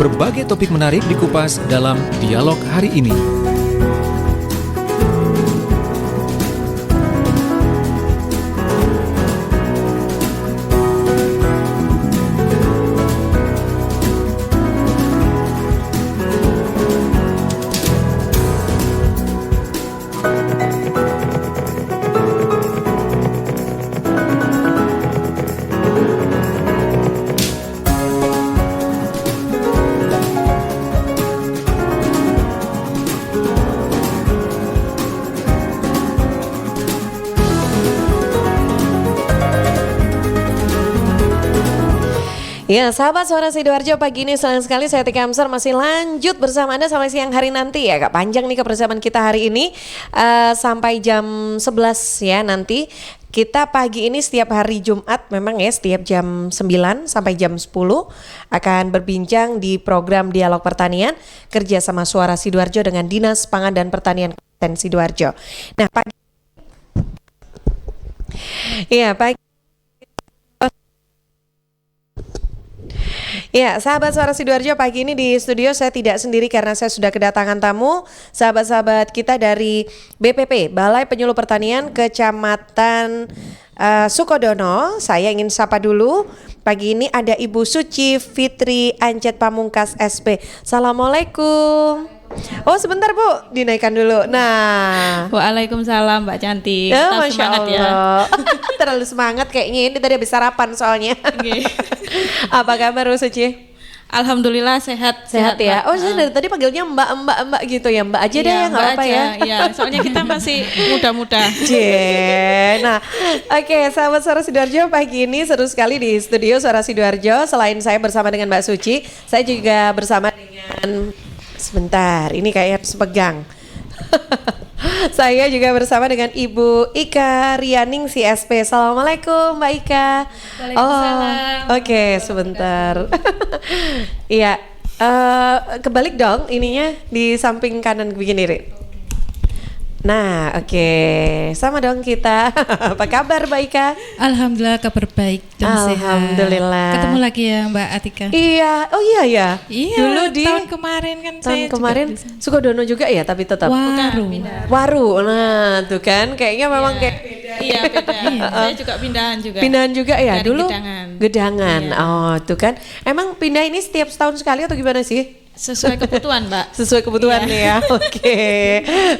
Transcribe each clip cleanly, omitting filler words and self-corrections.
berbagai topik menarik dikupas dalam dialog hari ini. Ya, sahabat Suara Sidoarjo, pagi ini senang sekali saya Tika Amsar masih lanjut bersama Anda sampai siang hari nanti ya. Agak panjang nih kebersamaan kita hari ini sampai jam 11 ya nanti. Kita pagi ini setiap hari Jumat memang ya setiap jam 9 sampai jam 10 akan berbincang di program Dialog Pertanian kerjasama Suara Sidoarjo dengan Dinas Pangan dan Pertanian Kabupaten Sidoarjo. Nah, Ya, sahabat Suara Sidoarjo, pagi ini di studio saya tidak sendiri karena saya sudah kedatangan tamu, sahabat-sahabat kita dari BPP, Balai Penyuluh Pertanian Kecamatan Sukodono. Saya ingin sapa dulu. Pagi ini ada Ibu Suci Fitri Ancet Pamungkas SP. Assalamualaikum. Oh sebentar Bu, dinaikkan dulu. Nah, Waalaikumsalam Mbak Cantik. Masya semangat Allah. Ya. Terlalu semangat kayaknya, ini tadi habis sarapan soalnya. Okay. Apa kabar Bu Suci? Alhamdulillah sehat Ya. Mbak. Oh saya dari tadi panggilnya Mbak gitu ya. Mbak aja deh ya, nggak apa-apa ya. Iya, soalnya kita masih muda-muda. Nah, oke, sahabat Suara Sidoarjo, pagi ini seru sekali di studio Suara Sidoarjo. Selain saya bersama dengan Mbak Suci, saya juga bersama dengan sebentar, ini kayak harus pegang. Saya juga bersama dengan Ibu Ika Rianing CSP. Assalamualaikum Mbak Ika. Waalaikumsalam. Oke, sebentar. Iya, kebalik dong ininya di samping kanan begini, Rik. Nah, oke. Sama dong kita. Apa kabar Mbak Ika? Alhamdulillah kabar baik dan sehat. Alhamdulillah. Ketemu lagi ya Mbak Atika. Iya, oh iya ya. Iya, Dulu di tahun kemarin kan saya kemarin juga di sana. Sukodono juga ya, tapi tetap Waru. Nah, tuh kan kayaknya memang kayak Iya beda. Saya juga pindahan juga. pindahan juga ya. Dari Dulu Gedangan. Gedangan. Oh, tuh kan. Emang pindah ini setiap setahun sekali atau gimana sih? Sesuai kebutuhan Mbak. Sesuai kebutuhan nih ya. Oke.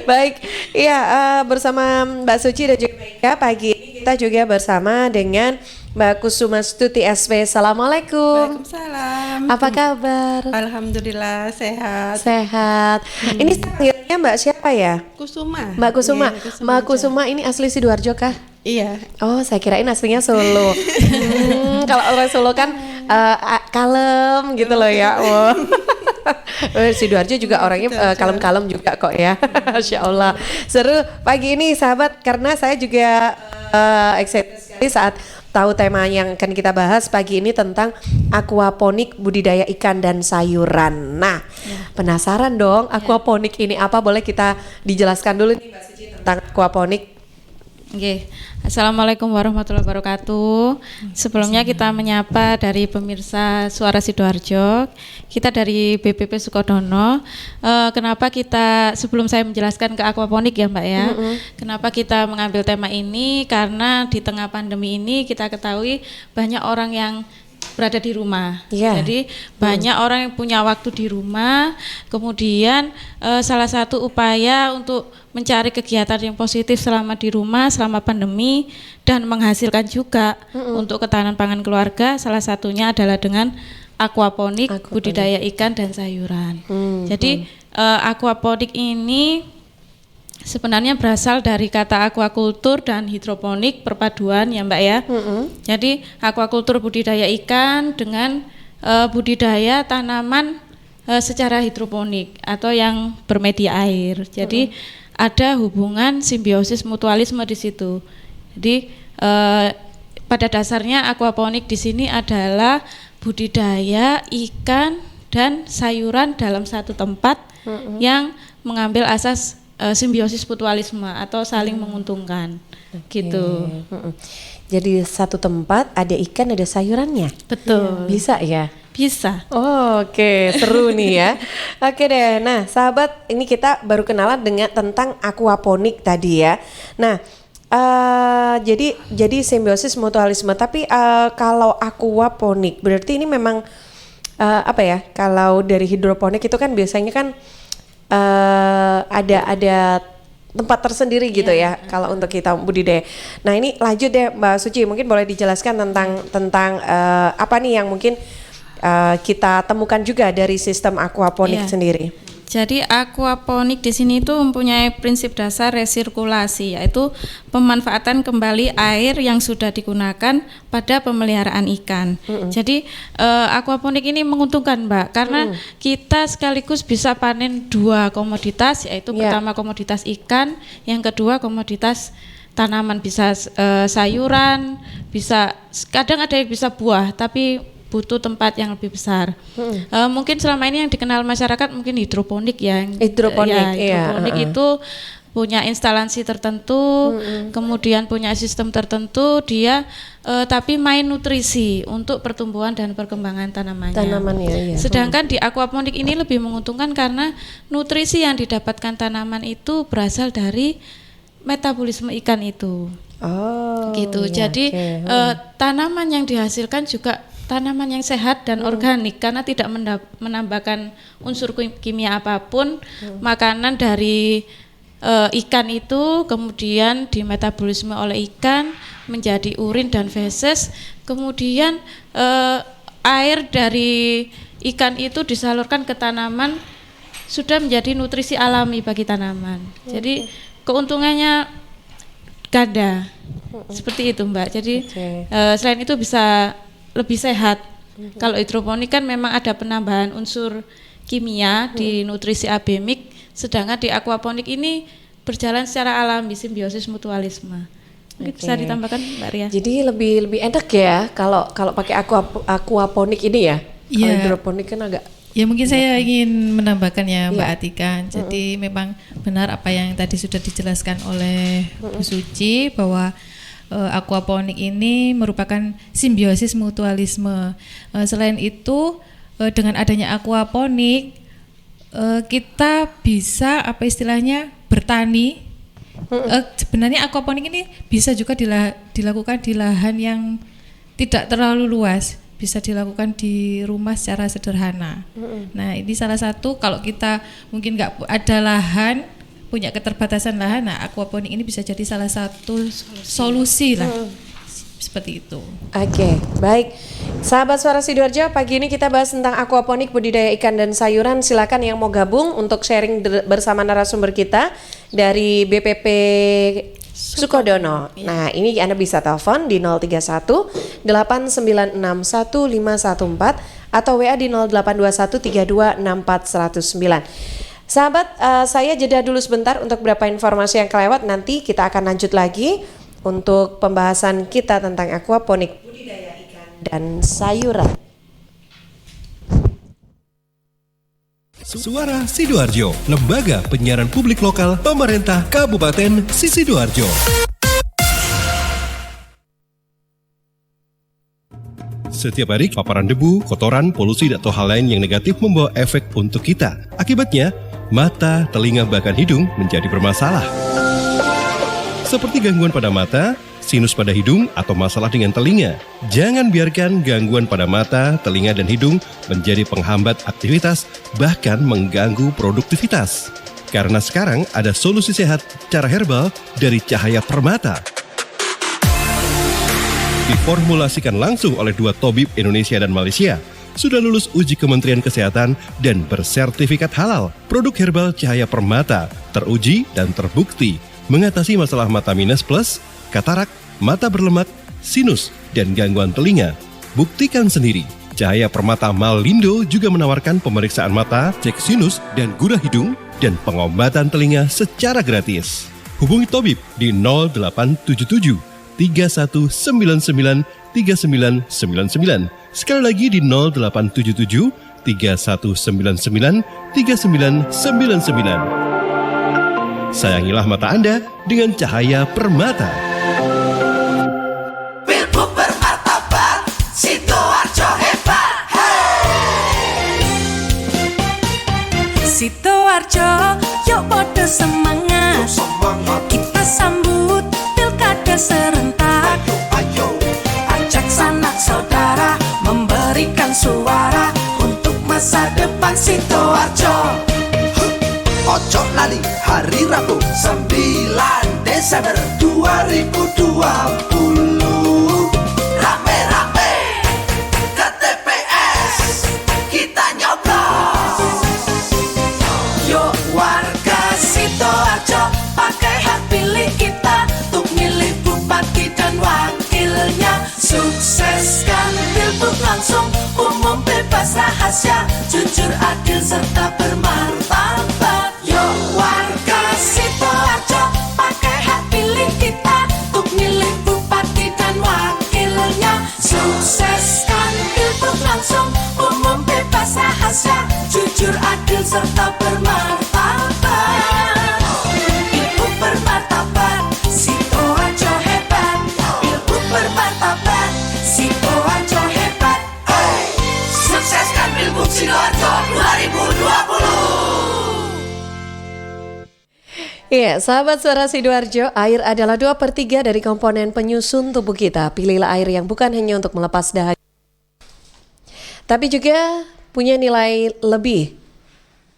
Baik. Iya, bersama Mbak Suci dan juga Mbak Ika, pagi ini kita juga bersama dengan Mbak Kusuma Stuti SP. Assalamualaikum. Waalaikumsalam. Apa kabar? Alhamdulillah sehat. Sehat. Ini panggilnya Mbak siapa ya? Kusuma. Mbak Kusuma. Iya, Mbak Kusuma ini asli Sidoarjo kah? Iya. Oh, saya kirain aslinya Solo. Kalau orang Solo kan kalem gitu loh ya. Wow. Sidoarjo juga orangnya kalem-kalem juga kok ya. Masya Allah. Seru pagi ini sahabat, karena saya juga excited sekali saat tahu tema yang akan kita bahas pagi ini tentang aquaponik, budidaya ikan dan sayuran. Nah, penasaran dong aquaponik ini apa? Boleh kita dijelaskan dulu nih Mbak Suci tentang aquaponik? Oke. Assalamualaikum warahmatullahi wabarakatuh. Sebelumnya kita menyapa dari pemirsa Suara Sidoarjo. Kita dari BPP Sukodono. Kenapa kita, sebelum saya menjelaskan ke aquaponik ya Mbak ya, kenapa kita mengambil tema ini? Karena di tengah pandemi ini kita ketahui banyak orang yang berada di rumah. Jadi banyak orang yang punya waktu di rumah. Kemudian salah satu upaya untuk mencari kegiatan yang positif selama di rumah, selama pandemi, dan menghasilkan juga untuk ketahanan pangan keluarga, salah satunya adalah dengan aquaponik, budidaya ikan dan sayuran. Jadi aquaponik ini sebenarnya berasal dari kata aquakultur dan hidroponik, perpaduan ya Mbak ya. Jadi aquakultur budidaya ikan dengan budidaya tanaman secara hidroponik atau yang bermedia air. Jadi ada hubungan simbiosis mutualisme di situ. Jadi pada dasarnya aquaponik di sini adalah budidaya ikan dan sayuran dalam satu tempat yang mengambil asas simbiosis mutualisme atau saling menguntungkan. Gitu. Jadi satu tempat ada ikan, ada sayurannya. Betul. Bisa ya? Bisa. Oke, seru nih ya. Oke deh. Nah, sahabat, ini kita baru kenalan dengan tentang aquaponik tadi ya. Nah, jadi simbiosis mutualisme. Tapi kalau aquaponik berarti ini memang apa ya? Kalau dari hidroponik itu kan biasanya kan ada tempat tersendiri gitu ya kalau untuk kita budidaya. Nah, ini lanjut deh Mbak Suci, mungkin boleh dijelaskan tentang apa nih yang mungkin kita temukan juga dari sistem aquaponik sendiri. Jadi aquaponik di sini itu mempunyai prinsip dasar resirkulasi, yaitu pemanfaatan kembali air yang sudah digunakan pada pemeliharaan ikan. Jadi aquaponik ini menguntungkan, Mbak, karena kita sekaligus bisa panen dua komoditas, yaitu pertama komoditas ikan, yang kedua komoditas tanaman, bisa sayuran, bisa kadang ada yang bisa buah, tapi butuh tempat yang lebih besar. Mungkin selama ini yang dikenal masyarakat mungkin hidroponik ya. Hidroponik itu punya instalasi tertentu, kemudian punya sistem tertentu, dia tapi main nutrisi untuk pertumbuhan dan perkembangan tanamannya. Sedangkan di aquaponik ini lebih menguntungkan karena nutrisi yang didapatkan tanaman itu berasal dari metabolisme ikan itu. Gitu. Jadi tanaman yang dihasilkan juga tanaman yang sehat dan organik karena tidak menambahkan unsur kimia apapun. Makanan dari ikan itu kemudian dimetabolisme oleh ikan menjadi urin dan feses, kemudian air dari ikan itu disalurkan ke tanaman, sudah menjadi nutrisi alami bagi tanaman. Jadi keuntungannya ganda. Seperti itu, Mbak. Jadi selain itu bisa lebih sehat. Kalau hidroponik kan memang ada penambahan unsur kimia di nutrisi abemik, sedangkan di aquaponik ini berjalan secara alami, simbiosis mutualisme. Bisa ditambahkan, Mbak Ria? Jadi lebih enak ya kalau pakai aquaponik ini ya. Kalau hidroponik kan agak. Ya mungkin saya ingin menambahkan ya Mbak Atika. Jadi memang benar apa yang tadi sudah dijelaskan oleh Bu Suci bahwa aquaponik ini merupakan simbiosis mutualisme. Selain itu dengan adanya aquaponik kita bisa apa istilahnya bertani. Sebenarnya aquaponik ini bisa juga dilakukan di lahan yang tidak terlalu luas, bisa dilakukan di rumah secara sederhana. Nah, ini salah satu kalau kita mungkin nggak ada lahan, punya keterbatasan lahan, nah aquaponik ini bisa jadi salah satu solusi lah. Seperti itu. Oke, baik. Sahabat Suara Sidoarjo, pagi ini kita bahas tentang aquaponik budidaya ikan dan sayuran. Silakan yang mau gabung untuk sharing bersama narasumber kita dari BPP Sukodono. Nah, ini Anda bisa telepon di 031 896 1514 atau WA di 0821 32 64 109. Sahabat, saya jeda dulu sebentar untuk beberapa informasi yang kelewat. Nanti kita akan lanjut lagi untuk pembahasan kita tentang aquaponik budidaya ikan dan sayuran. Suara Sidoarjo, lembaga penyiaran publik lokal pemerintah Kabupaten Sidoarjo. Setiap hari paparan debu, kotoran, polusi atau hal lain yang negatif membawa efek untuk kita. Akibatnya, mata, telinga, bahkan hidung menjadi bermasalah. Seperti gangguan pada mata, sinus pada hidung, atau masalah dengan telinga. Jangan biarkan gangguan pada mata, telinga, dan hidung menjadi penghambat aktivitas, bahkan mengganggu produktivitas. Karena sekarang ada solusi sehat cara herbal dari Cahaya Permata. Diformulasikan langsung oleh 2 tabib Indonesia dan Malaysia. Sudah lulus uji Kementerian Kesehatan dan bersertifikat halal. Produk herbal Cahaya Permata teruji dan terbukti mengatasi masalah mata minus plus, katarak, mata berlemak, sinus, dan gangguan telinga. Buktikan sendiri. Cahaya Permata Malindo juga menawarkan pemeriksaan mata, cek sinus dan gurah hidung, dan pengobatan telinga secara gratis. Hubungi tabib di 0877 3199 3999. Sekali lagi di 0877 3199 3999. Sayangilah mata Anda dengan Cahaya Permata. Pilgub bermartabat, Sidoarjo hebat. Hey! Sidoarjo, yuk podo semangat. Kita sambut pilkada serentak. Ajak sanak saudara memberikan suara untuk masa depan Sidoarjo. Ojo lali hari Rabu 9 Desember 2020. Rame-rame ke TPS kita nyoblos. Yuk warga Sidoarjo, pakai hak pilih kita untuk milih bupati dan wakilnya. Sukseskan pilgub langsung, umum bebas rahasia, jujur adil serta bermartabat. Yuk warga Sidoarjo, pakai hak pilih kita untuk milih bupati dan wakilnya. Sukseskan pilgub langsung, umum bebas rahasia, jujur adil serta bermartabat. Pilgub bermartabat, Sidoarjo hebat. Pilgub bermartabat, Sidoarjo hebat. Hey, sukseskan Pilgub Sidoarjo 2020. Iya, sahabat suara Sidoarjo, air adalah 2/3 dari komponen penyusun tubuh kita. Pilihlah air yang bukan hanya untuk melepas dahaga, tapi juga punya nilai lebih.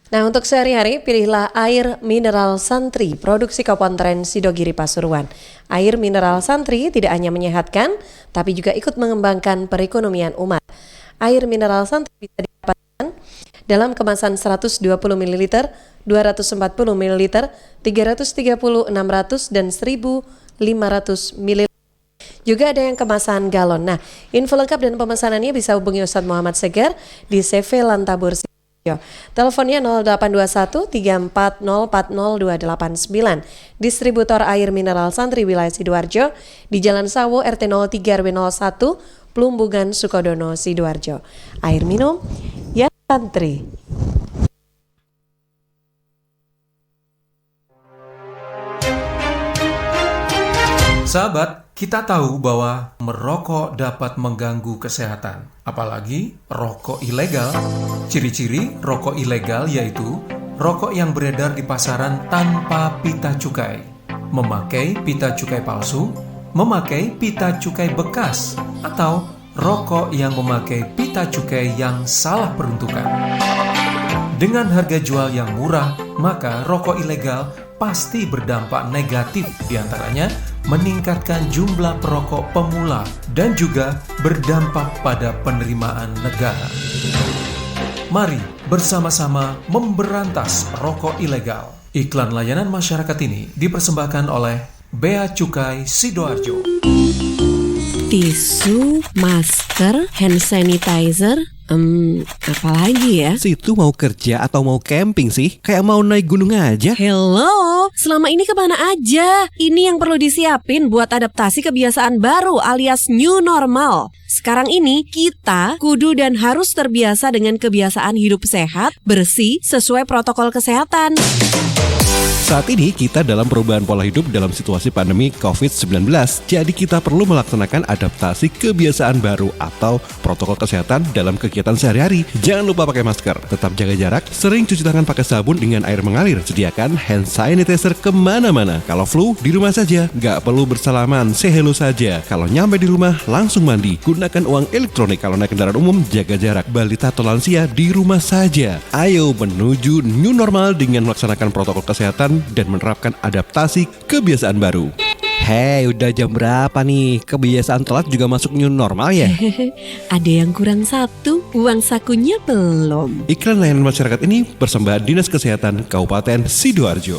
Nah, untuk sehari-hari, pilihlah air mineral Santri, produksi Kabupaten Sidogiri Pasuruan. Air mineral Santri tidak hanya menyehatkan, tapi juga ikut mengembangkan perekonomian umat. Air mineral Santri bisa didapatkan dalam kemasan 120 ml, 240 ml, 330, 600, dan 1500 ml. Juga ada yang kemasan galon. Nah, info lengkap dan pemesanannya bisa hubungi Ustadz Muhammad Segar di CV Lantabur Sidoarjo. Teleponnya 0821 34040289. Distributor air mineral Santri wilayah Sidoarjo di Jalan Sawo RT 03 RW 01 Plumbungan Sukodono Sidoarjo. Air minum ya Santri. Sahabat, kita tahu bahwa merokok dapat mengganggu kesehatan, apalagi rokok ilegal. Ciri-ciri rokok ilegal yaitu rokok yang beredar di pasaran tanpa pita cukai, memakai pita cukai palsu, memakai pita cukai bekas, atau rokok yang memakai pita cukai yang salah peruntukan. Dengan harga jual yang murah, maka rokok ilegal pasti berdampak negatif, diantaranya meningkatkan jumlah perokok pemula dan juga berdampak pada penerimaan negara. Mari bersama-sama memberantas rokok ilegal. Iklan layanan masyarakat ini dipersembahkan oleh Bea Cukai Sidoarjo. Tisu, masker, hand sanitizer, apalagi ya? Situ mau kerja atau mau camping sih? Kayak mau naik gunung aja. Hello, selama ini kemana aja? Ini yang perlu disiapin buat adaptasi kebiasaan baru alias new normal. Sekarang ini kita kudu dan harus terbiasa dengan kebiasaan hidup sehat, bersih, sesuai protokol kesehatan. Saat ini kita dalam perubahan pola hidup dalam situasi pandemi COVID-19. Jadi kita perlu melaksanakan adaptasi kebiasaan baru atau protokol kesehatan dalam kegiatan sehari-hari. Jangan lupa pakai masker, tetap jaga jarak, sering cuci tangan pakai sabun dengan air mengalir. Sediakan hand sanitizer kemana-mana. Kalau flu, di rumah saja. Nggak perlu bersalaman, say hello saja. Kalau nyampe di rumah, langsung mandi. Gunakan uang elektronik. Kalau naik kendaraan umum, jaga jarak. Balita atau lansia di rumah saja. Ayo menuju new normal dengan melaksanakan protokol kesehatan dan menerapkan adaptasi kebiasaan baru. Hei, udah jam berapa nih? Kebiasaan telat juga masuk new normal ya? Ada yang kurang satu, uang sakunya belum. Iklan layanan masyarakat ini persembahan Dinas Kesehatan Kabupaten Sidoarjo.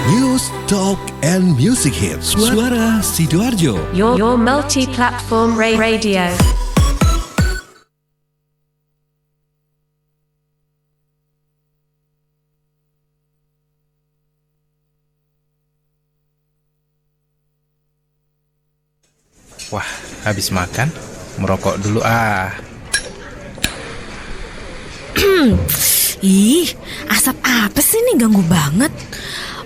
News, Talk, and Music Hits. Suara Sidoarjo. Your multi-platform radio. Wah, habis makan, merokok dulu ah. Ih, asap apa sih nih, ganggu banget.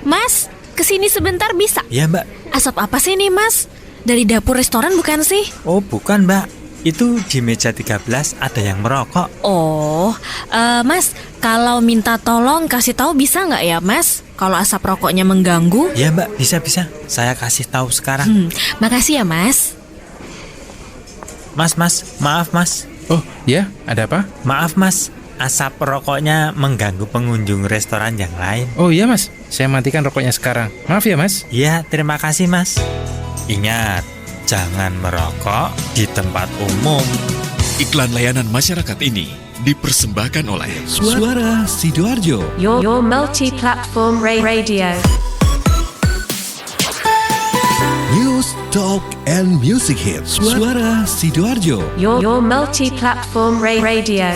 Mas, kesini sebentar bisa? Ya mbak. Asap apa sih nih mas? Dari dapur restoran bukan sih? Oh bukan mbak, Itu di meja 13 ada yang merokok. Oh, Mas, kalau minta tolong kasih tahu bisa nggak ya, Mas? Kalau asap rokoknya mengganggu? Ya Mbak, bisa. Saya kasih tahu sekarang. Makasih ya, Mas. Mas, maaf Mas. Oh, ya, ada apa? Maaf Mas, asap rokoknya mengganggu pengunjung restoran yang lain. Oh iya Mas, saya matikan rokoknya sekarang. Maaf ya Mas. Ya, terima kasih Mas. Ingat, jangan merokok di tempat umum. Iklan layanan masyarakat ini dipersembahkan oleh Suara Sidoarjo. Your multi-platform radio. News, talk, and music hits. Suara Sidoarjo. Your multi-platform radio.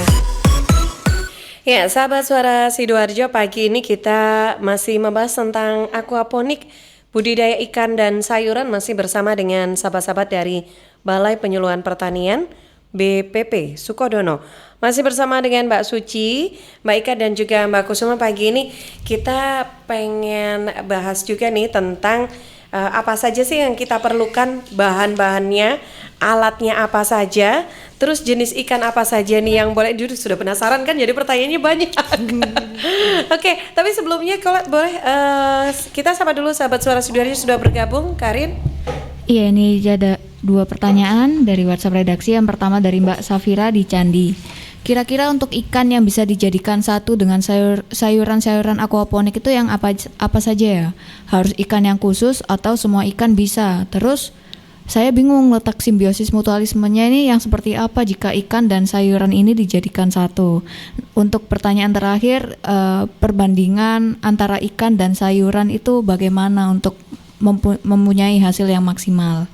Ya, sahabat Suara Sidoarjo, pagi ini kita masih membahas tentang aquaponik, budidaya ikan dan sayuran, masih bersama dengan sahabat-sahabat dari Balai Penyuluhan Pertanian BPP Sukodono. Masih bersama dengan Mbak Suci, Mbak Ika dan juga Mbak Kusuma. Pagi ini kita pengen bahas juga nih tentang apa saja sih yang kita perlukan, bahan-bahannya, alatnya apa saja, terus jenis ikan apa saja nih yang boleh. Dulu sudah penasaran kan, jadi pertanyaannya banyak. Oke, tapi sebelumnya kalau boleh kita sapa dulu sahabat Suara Sidoarjo sudah bergabung. Karin? Iya, ini ada 2 pertanyaan dari WhatsApp redaksi. Yang pertama dari Mbak Safira di Candi. Kira-kira untuk ikan yang bisa dijadikan satu dengan sayuran-sayuran aquaponik itu yang apa saja ya? Harus ikan yang khusus atau semua ikan bisa? Terus saya bingung letak simbiosis mutualismenya ini yang seperti apa jika ikan dan sayuran ini dijadikan satu. Untuk pertanyaan terakhir, perbandingan antara ikan dan sayuran itu bagaimana untuk mempunyai hasil yang maksimal?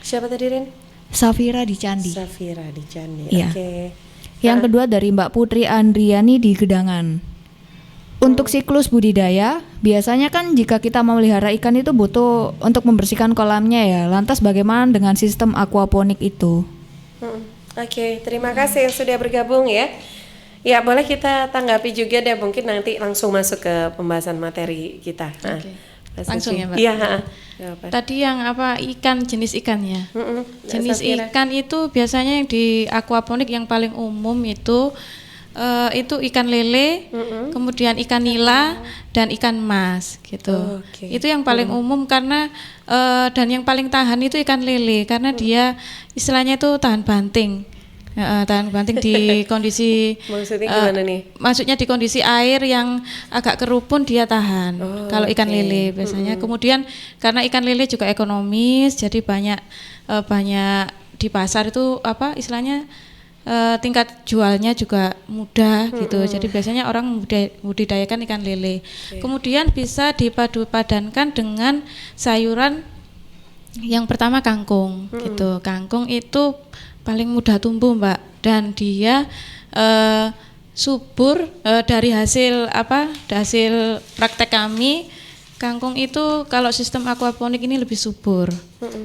Siapa tadi, Rin? Safira di Candi. Safira di Candi. Iya. Oke. Yang kedua dari Mbak Putri Andriani di Gedangan. Untuk siklus budidaya, biasanya kan jika kita memelihara ikan itu butuh untuk membersihkan kolamnya ya. Lantas bagaimana dengan sistem aquaponik itu? Oke, terima kasih yang sudah bergabung ya. Ya, boleh kita tanggapi juga deh, mungkin nanti langsung masuk ke pembahasan materi kita. Langsung ya Mbak? Iya. Tadi yang apa, ikan, jenis ikannya. Jenis ikan itu biasanya yang di aquaponik yang paling umum itu ikan lele, kemudian ikan nila dan ikan mas gitu. Itu yang paling umum karena dan yang paling tahan itu ikan lele karena dia istilahnya itu tahan banting. Tahan banting di kondisi maksudnya gimana nih? Maksudnya di kondisi air yang agak kerupun dia tahan. Kalau ikan lele biasanya. Kemudian karena ikan lele juga ekonomis, jadi banyak di pasar itu apa istilahnya tingkat jualnya juga mudah gitu. Jadi biasanya orang membudidayakan ikan lele. Kemudian bisa dipadu-padankan dengan sayuran. Yang pertama kangkung gitu. Kangkung itu paling mudah tumbuh Mbak, dan dia subur. Dari hasil praktek kami, kangkung itu kalau sistem aquaponik ini lebih subur,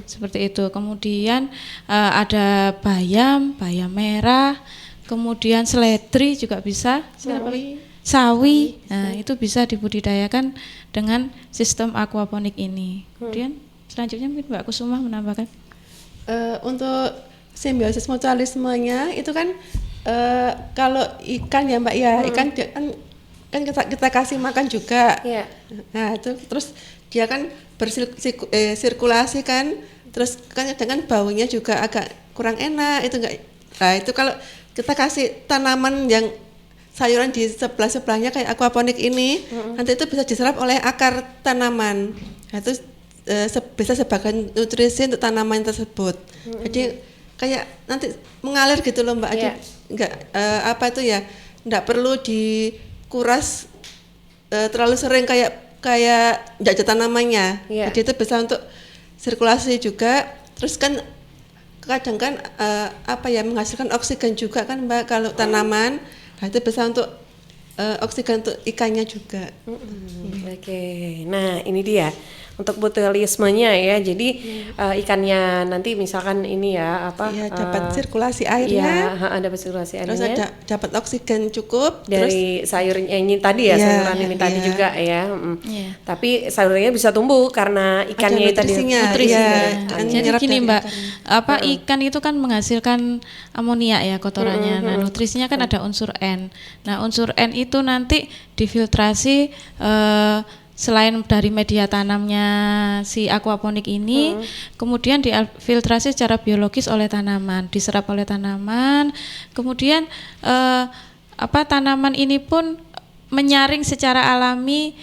seperti itu. Kemudian ada bayam merah, kemudian seledri juga bisa, sawi. Nah, itu bisa dibudidayakan dengan sistem aquaponik ini. Kemudian selanjutnya mungkin Mbak Kusuma menambahkan. Untuk simbiosis mutualismenya itu kan kalau ikan ya Mbak ya, ikan kan kita kasih makan juga. Nah itu terus dia kan bersirkulasi kan, terus kan dengan baunya juga agak kurang enak itu enggak. Nah itu kalau kita kasih tanaman yang sayuran di sebelahnya kayak aquaponik ini, nanti itu bisa diserap oleh akar tanaman. Nah itu bisa sebagai nutrisi untuk tanaman tersebut. Jadi kayak nanti mengalir gitu loh Mbak. Enggak enggak perlu dikuras terlalu sering kayak enggak ada tanamannya. Jadi itu bisa untuk sirkulasi juga. Terus kan kadang kan menghasilkan oksigen juga kan Mbak kalau tanaman. Nah itu bisa untuk oksigen untuk ikannya juga. Oke. Nah, ini dia. untuk botulismenya ya. Jadi ikannya nanti misalkan ini ya apa? Iya, dapat sirkulasi airnya. Iya, dapat sirkulasi airnya. Terus dapat oksigen cukup dari sayurnya ini tadi ya, sayuran ini tadi juga ya. Tapi sayurnya bisa tumbuh karena ikannya tadi nutrisinya. Jadi gini Mbak, apa ikan itu kan menghasilkan amonia ya kotorannya. Nah, nutrisinya kan ada unsur N. Nah, unsur N itu nanti difiltrasi selain dari media tanamnya si aquaponik ini, kemudian difiltrasi secara biologis oleh tanaman, diserap oleh tanaman, kemudian tanaman ini pun menyaring secara alami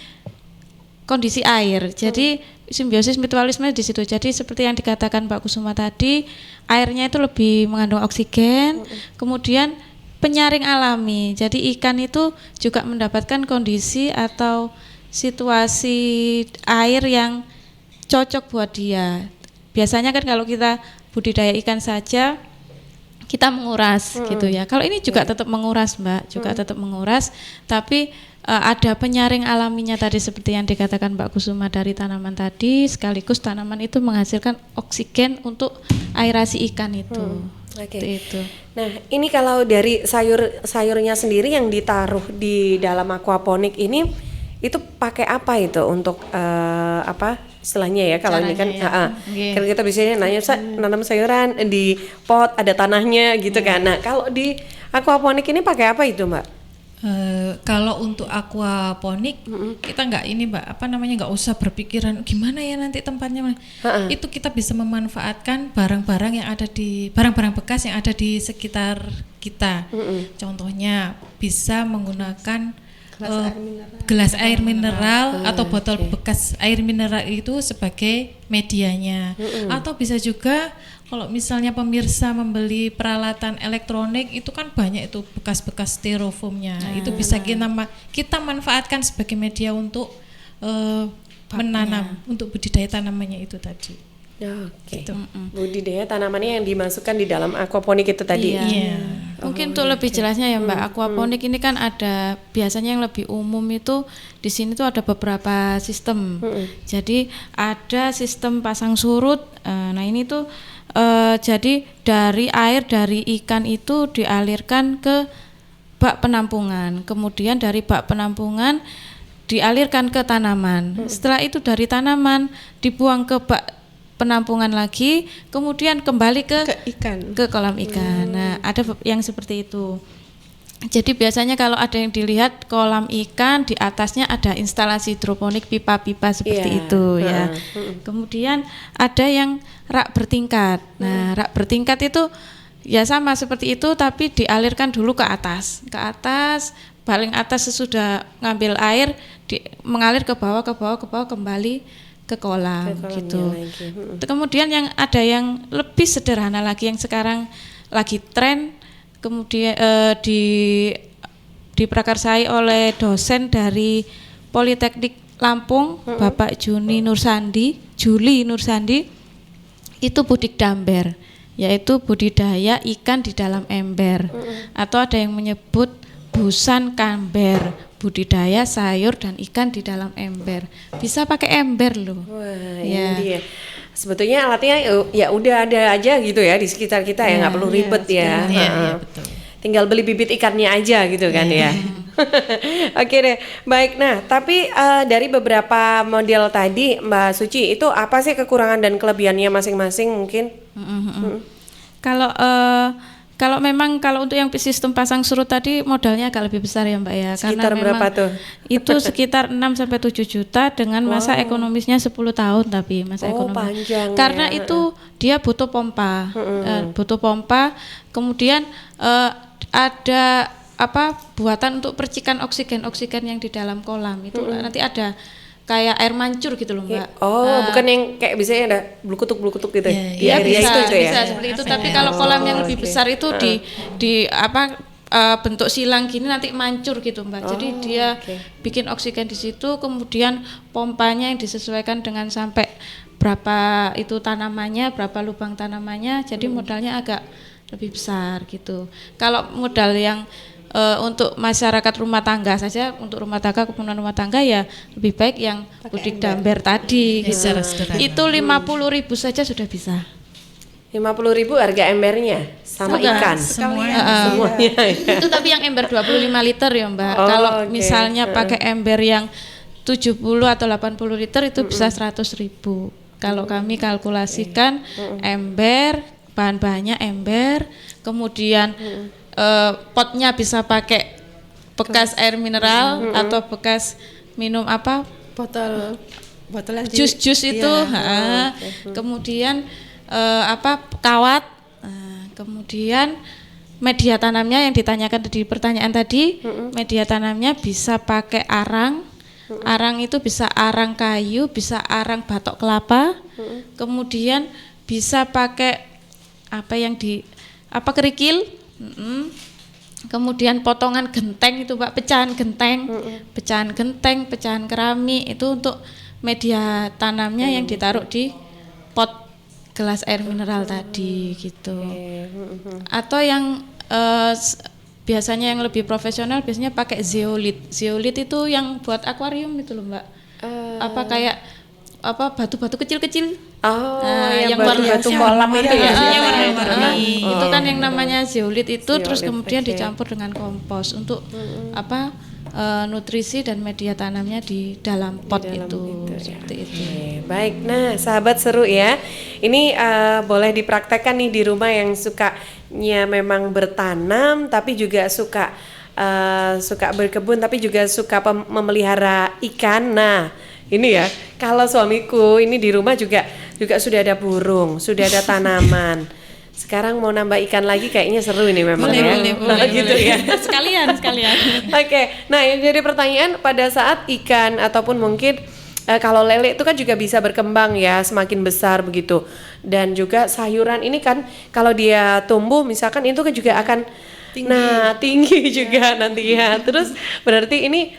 kondisi air. Jadi simbiosis mutualisme di situ. Jadi seperti yang dikatakan Mbak Kusuma tadi, airnya itu lebih mengandung oksigen, kemudian penyaring alami. Jadi ikan itu juga mendapatkan kondisi atau situasi air yang cocok buat dia. Biasanya kan kalau kita budidaya ikan saja kita menguras gitu ya. Kalau ini juga tetap menguras Mbak, juga tetap menguras, tapi ada penyaring alaminya tadi seperti yang dikatakan Mbak Kusuma dari tanaman tadi, sekaligus tanaman itu menghasilkan oksigen untuk aerasi ikan itu. Itu. Nah, ini kalau dari sayurnya sendiri yang ditaruh di dalam aquaponik ini, itu pakai apa itu untuk istilahnya ya kalau ini kan kalau kita biasanya nanam sayuran di pot ada tanahnya gitu kan. Nah, kalau di aquaponik ini pakai apa itu Mbak? Kalau untuk aquaponik kita nggak usah berpikiran gimana ya nanti tempatnya. Itu kita bisa memanfaatkan barang-barang bekas yang ada di sekitar kita. Contohnya bisa menggunakan gelas air mineral atau botol bekas air mineral itu sebagai medianya. Atau bisa juga kalau misalnya pemirsa membeli peralatan elektronik itu kan banyak itu bekas-bekas styrofoamnya. Itu bisa kita manfaatkan sebagai media untuk menanam, untuk budidaya tanamannya itu tadi. Gitu. Budidaya tanamannya yang dimasukkan di dalam aquaponik itu tadi. Mungkin untuk lebih jelasnya ya Mbak, aquaponik ini kan ada biasanya yang lebih umum itu di sini tuh ada beberapa sistem. Jadi ada sistem pasang surut. Nah ini tuh jadi dari air dari ikan itu dialirkan ke bak penampungan. Kemudian dari bak penampungan dialirkan ke tanaman. Setelah itu dari tanaman dibuang ke bak penampungan lagi, kemudian kembali ke kolam ikan. Nah, ada yang seperti itu. Jadi biasanya kalau ada yang dilihat kolam ikan di atasnya ada instalasi hidroponik pipa-pipa seperti itu ya. Kemudian ada yang rak bertingkat. Nah, rak bertingkat itu ya sama seperti itu tapi dialirkan dulu ke atas. Paling atas sesudah ngambil air mengalir ke bawah kembali ke kolam gitu. Kemudian ada yang lebih sederhana lagi yang sekarang lagi tren, kemudian diprakarsai oleh dosen dari Politeknik Lampung, Bapak Juli Nursandi, itu budidamber, yaitu budidaya ikan di dalam ember, atau ada yang menyebut busan kamber, budidaya sayur dan ikan di dalam ember. Bisa pakai ember loh. Wah, ini dia. Sebetulnya alatnya ya udah ada aja gitu ya di sekitar kita ya, nggak perlu ribet ya. Betul. Tinggal beli bibit ikannya aja gitu kan ya. Oke deh, baik. Nah, tapi dari beberapa model tadi Mbak Suci, itu apa sih kekurangan dan kelebihannya masing-masing mungkin? Kalau memang untuk yang sistem pasang surut tadi modalnya agak lebih besar ya Mbak ya. Sekitar karena berapa tuh? Itu sekitar 6-7 juta dengan masa ekonomisnya 10 tahun tapi masa ekonomi. Panjang karena ya. itu dia butuh pompa. Butuh pompa. Kemudian ada buatan untuk percikan oksigen yang di dalam kolam. Itu nanti ada kayak air mancur gitu loh Mbak. Bukan yang kayak biasanya ada blukutuk gitu ya? Iya bisa seperti itu. Tapi kalau kolam yang lebih besar itu bentuk silang gini nanti mancur gitu Mbak. Jadi dia bikin oksigen di situ, kemudian pompanya yang disesuaikan dengan sampai berapa itu tanamannya, berapa lubang tanamannya. Jadi modalnya agak lebih besar gitu. Kalau modal yang untuk masyarakat rumah tangga saja, untuk rumah tangga, kebutuhan rumah tangga ya lebih baik yang budik damber tadi gitu. Itu 50.000 saja sudah bisa. 50.000 harga embernya sama ikan semuanya. Itu tapi yang ember 25 liter ya Mbak. Kalau misalnya pakai ember yang 70 atau 80 liter itu bisa 100.000. Kalau kami kalkulasikan ember, bahan-bahannya ember, kemudian potnya bisa pakai bekas air mineral atau bekas minum apa? Botol jus itu, kemudian kawat, kemudian media tanamnya yang ditanyakan di pertanyaan tadi, media tanamnya bisa pakai arang. Arang itu bisa arang kayu, bisa arang batok kelapa, kemudian bisa pakai kerikil, kemudian potongan genteng itu Pak, pecahan genteng, pecahan keramik itu untuk media tanamnya yang ditaruh di pot gelas air mineral tadi gitu. Atau yang biasanya yang lebih profesional biasanya pakai zeolit. Zeolit itu yang buat akuarium itu loh Mbak. Kayak batu-batu kecil-kecil. Yang batu kolam itu ya. Itu kan yang namanya zeolit itu terus kemudian dicampur dengan kompos untuk nutrisi dan media tanamnya di dalam pot itu. Seperti itu. Baik, nah sahabat seru ya. Ini boleh dipraktekkan nih di rumah yang sukanya memang bertanam tapi juga suka berkebun tapi juga suka memelihara ikan. Nah, ini ya, kalau suamiku ini di rumah juga sudah ada burung, sudah ada tanaman. Sekarang mau nambah ikan lagi kayaknya seru ini memang boleh, gitu ya. Sekalian. Oke, nah yang jadi pertanyaan pada saat ikan ataupun mungkin kalau lele itu kan juga bisa berkembang ya, semakin besar begitu. Dan juga sayuran ini kan kalau dia tumbuh misalkan itu kan juga akan tinggi juga nanti ya. Terus berarti ini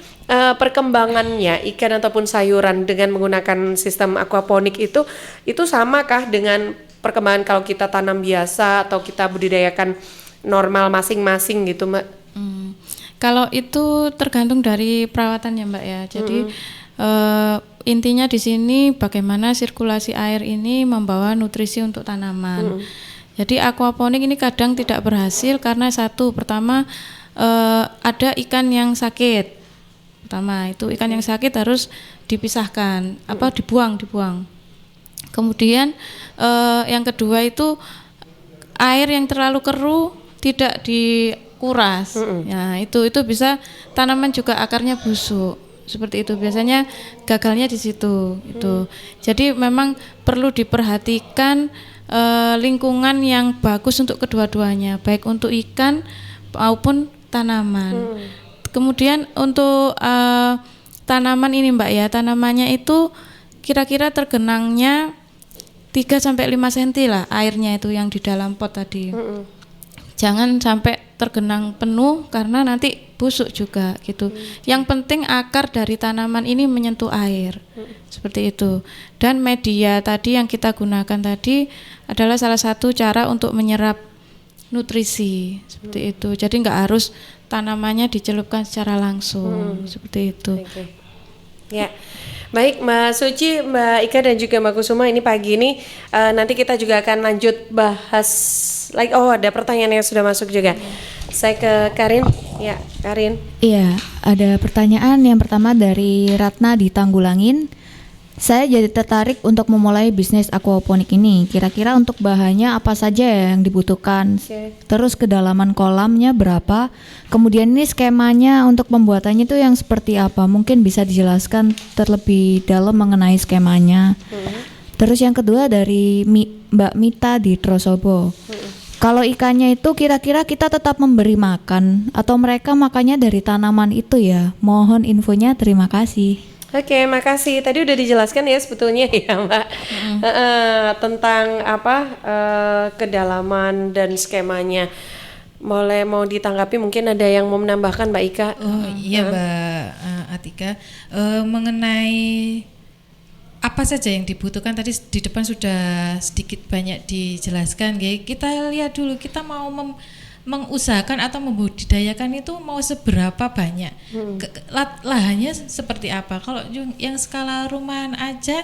perkembangannya ikan ataupun sayuran dengan menggunakan sistem aquaponik itu samakah dengan perkembangan kalau kita tanam biasa atau kita budidayakan normal masing-masing gitu Mbak? Kalau itu tergantung dari perawatannya Mbak ya. Jadi intinya di sini bagaimana sirkulasi air ini membawa nutrisi untuk tanaman. Jadi aquaponik ini kadang tidak berhasil karena pertama ada ikan yang sakit. Pertama itu ikan yang sakit harus dipisahkan, dibuang. Kemudian yang kedua itu air yang terlalu keruh tidak dikuras. Ya, itu bisa tanaman juga akarnya busuk. Seperti itu biasanya gagalnya di situ itu. Jadi memang perlu diperhatikan lingkungan yang bagus untuk kedua-duanya, baik untuk ikan maupun tanaman. Kemudian untuk tanaman ini Mbak ya, tanamannya itu kira-kira tergenangnya 3-5 cm lah airnya itu yang di dalam pot tadi. Jangan sampai tergenang penuh karena nanti busuk juga gitu. Yang penting akar dari tanaman ini menyentuh air. Seperti itu. Dan media tadi yang kita gunakan tadi adalah salah satu cara untuk menyerap nutrisi. Seperti itu. Jadi nggak harus tanamannya dicelupkan secara langsung. Seperti itu. Ya. Baik Mbak Suci, Mbak Ika dan juga Mbak Kusuma, ini pagi ini nanti kita juga akan lanjut bahas lagi. Ada pertanyaan yang sudah masuk juga. Saya ke Karin. Ya, Karin. Iya, ada pertanyaan yang pertama dari Ratna di Tanggulangin. Saya jadi tertarik untuk memulai bisnis aquaponik ini. Kira-kira untuk bahannya apa saja yang dibutuhkan? Terus kedalaman kolamnya berapa? Kemudian ini skemanya untuk pembuatannya itu yang seperti apa? Mungkin bisa dijelaskan terlebih dalam mengenai skemanya. Terus yang kedua dari Mbak Mita di Trosobo. Kalau ikannya itu kira-kira kita tetap memberi makan atau mereka makannya dari tanaman itu ya? Mohon infonya, terima kasih. Oke, makasih. Tadi udah dijelaskan ya sebetulnya ya Mbak tentang kedalaman dan skemanya. Mau ditanggapi, mungkin ada yang mau menambahkan Mbak Ika? Iya Mbak Atika, mengenai apa saja yang dibutuhkan tadi di depan sudah sedikit banyak dijelaskan. Kita lihat dulu, kita mau mengusahakan atau membudidayakan itu mau seberapa banyak, lahannya seperti apa. Kalau yang skala rumahan aja,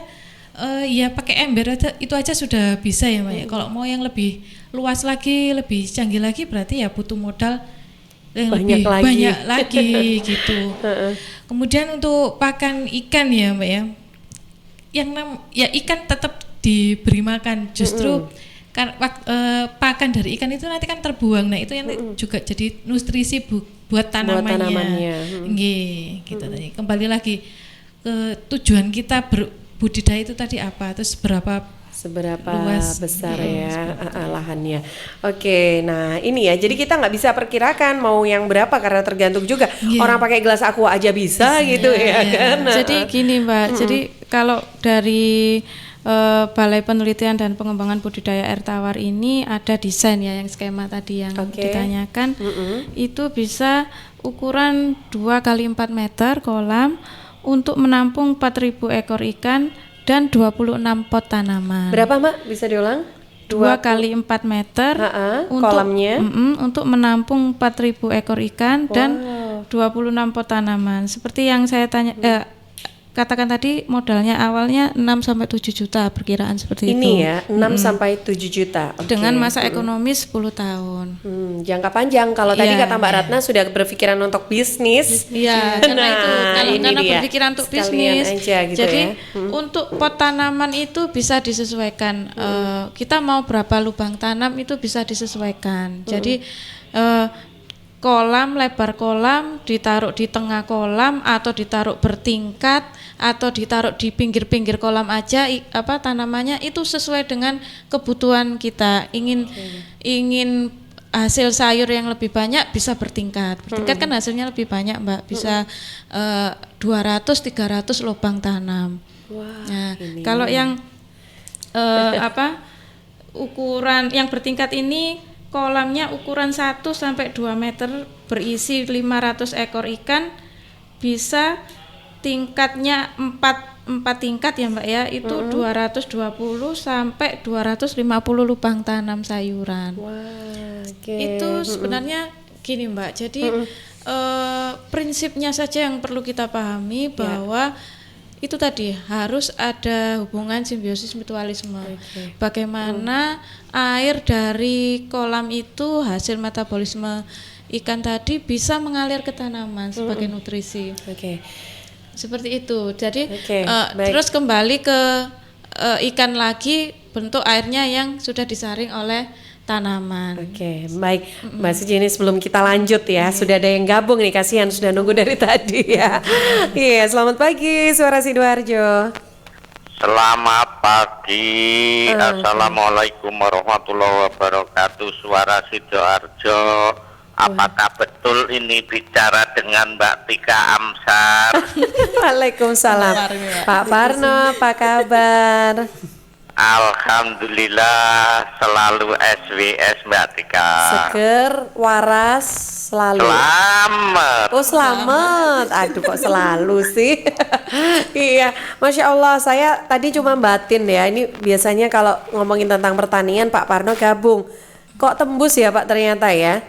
ya pakai ember aja, itu aja sudah bisa ya Mbak. Kalau mau yang lebih luas lagi, lebih canggih lagi, berarti ya butuh modal yang banyak lagi gitu. Kemudian untuk pakan ikan ya Mbak ya, ya ikan tetap diberi makan, justru pakan dari ikan itu nanti kan terbuang. Nah, itu yang juga jadi nutrisi buat tanamannya. Gitu tadi. Kembali lagi ke tujuan kita berbudidaya itu tadi apa? Terus seberapa luas, besar ya lahannya. Oke, nah ini ya. Jadi kita nggak bisa perkirakan mau yang berapa karena tergantung juga. Orang pakai gelas aqua aja bisa gitu ya kan. Jadi gini Mbak. Jadi kalau dari Balai Penelitian dan Pengembangan Budidaya Air Tawar ini ada desain ya yang skema tadi yang ditanyakan. Itu bisa ukuran 2x4 meter kolam untuk menampung 4.000 ekor ikan dan 26 pot tanaman. Berapa Mbak? Bisa diulang? 2x4 meter kolamnya untuk menampung 4.000 ekor ikan dan 26 pot tanaman. Seperti yang saya katakan tadi, modalnya awalnya 6-7 juta perkiraan seperti itu. Ini ya 6-7 juta. Dengan masa ekonomi 10 tahun. Jangka panjang. Kalau tadi kata Mbak Ratna sudah berpikiran untuk bisnis. Iya, karena berpikiran untuk bisnis. Gitu. Jadi untuk pot tanaman itu bisa disesuaikan. Kita mau berapa lubang tanam itu bisa disesuaikan. Jadi kolam, lebar kolam ditaruh di tengah kolam atau ditaruh bertingkat atau ditaruh di pinggir-pinggir kolam aja, tanamannya itu sesuai dengan kebutuhan kita. Ingin hasil sayur yang lebih banyak bisa bertingkat. Bertingkat kan hasilnya lebih banyak Mbak, bisa 200-300 lubang tanam. Nah, kalau yang ukuran yang bertingkat ini kolamnya ukuran 1-2 meter berisi 500 ekor ikan, bisa tingkatnya 4 tingkat ya Mbak ya, itu 220 sampai 250 lubang tanam sayuran. Itu sebenarnya gini Mbak, jadi prinsipnya saja yang perlu kita pahami bahwa itu tadi harus ada hubungan simbiosis mutualisme. Bagaimana air dari kolam itu hasil metabolisme ikan tadi bisa mengalir ke tanaman sebagai nutrisi. Seperti itu. Jadi terus kembali ke ikan lagi, bentuk airnya yang sudah disaring oleh tanaman. Baik Mbak Suci, ini sebelum kita lanjut ya, sudah ada yang gabung nih, kasihan sudah nunggu dari tadi ya. Selamat pagi Suara Sidoarjo. Selamat pagi. Assalamualaikum warahmatullahi wabarakatuh. Suara Sidoarjo. Apakah betul ini bicara dengan Mbak Tika Amsar? Waalaikumsalam. Pak Parno, apa kabar? Alhamdulillah, selalu SWS Mbak Tika. Seger, waras, selalu. Selamat. Selamat. Aduh kok selalu sih. Iya, Masya Allah, saya tadi cuma batin ya. Ini biasanya kalau ngomongin tentang pertanian Pak Parno gabung. Kok tembus ya Pak ternyata ya?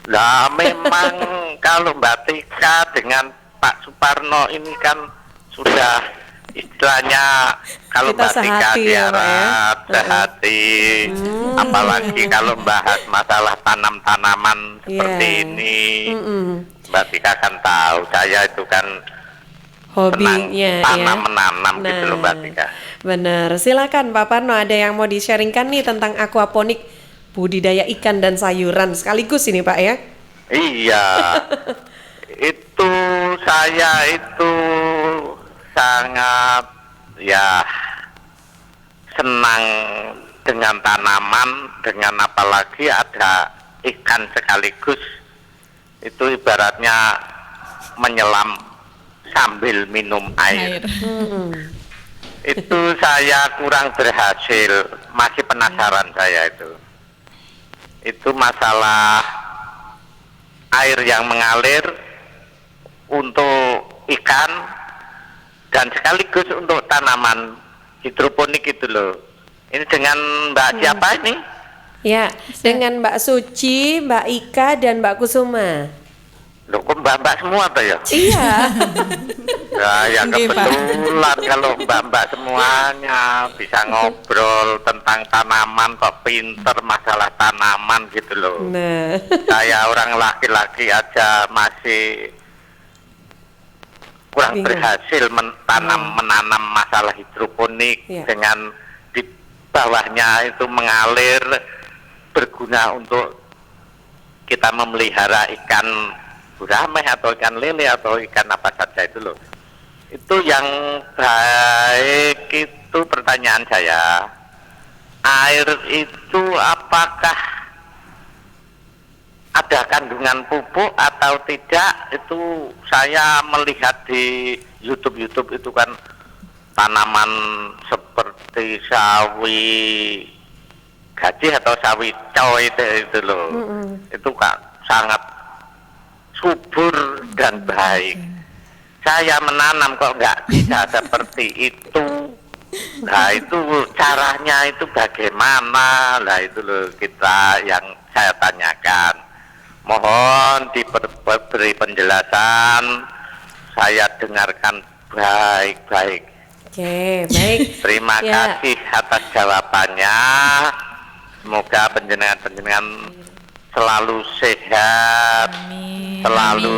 Nah memang kalau Mbak Tika dengan Pak Suparno ini kan sudah istilahnya kalau Mbak Tika siaran sehati, apalagi kalau bahas masalah tanam-tanaman seperti ini, Mbak Tika kan tahu saya itu kan hobinya tanam menanam gitu loh Mbak Tika. Benar, silakan Pak Parno, ada yang mau di-sharingkan nih tentang aquaponik, budidaya ikan dan sayuran sekaligus ini Pak ya? Iya, itu saya itu sangat senang dengan tanaman, dengan apalagi ada ikan sekaligus, itu ibaratnya menyelam sambil minum air. Itu saya kurang berhasil, masih penasaran saya itu masalah air yang mengalir untuk ikan dan sekaligus untuk tanaman hidroponik itu loh. Ini dengan Mbak siapa ini? Ya, dengan Mbak Suci, Mbak Ika, dan Mbak Kusuma. Loh, kok mbak-mbak semua tuh ya? Iya. Ya kebetulan kalau mbak-mbak semuanya bisa ngobrol tentang tanaman, kok pinter masalah tanaman gitu loh. Nah. Saya orang laki-laki aja masih kurang berhasil menanam masalah hidroponik dengan di bawahnya itu mengalir, berguna untuk kita memelihara ikan gurame atau ikan lele atau ikan apa saja itu loh. Itu yang baik. Itu pertanyaan saya, air itu apakah ada kandungan pupuk atau tidak? Itu saya melihat di YouTube itu kan tanaman seperti sawi gajih atau sawi coy itu loh. Itu kak sangat subur dan baik. Saya menanam kok nggak bisa seperti itu. Nah itu caranya itu bagaimana? Lah itu loh kita yang saya tanyakan. Mohon diberi penjelasan. Saya dengarkan baik-baik. Oke, baik. Terima kasih atas jawabannya. Semoga penjenengan selalu sehat, selalu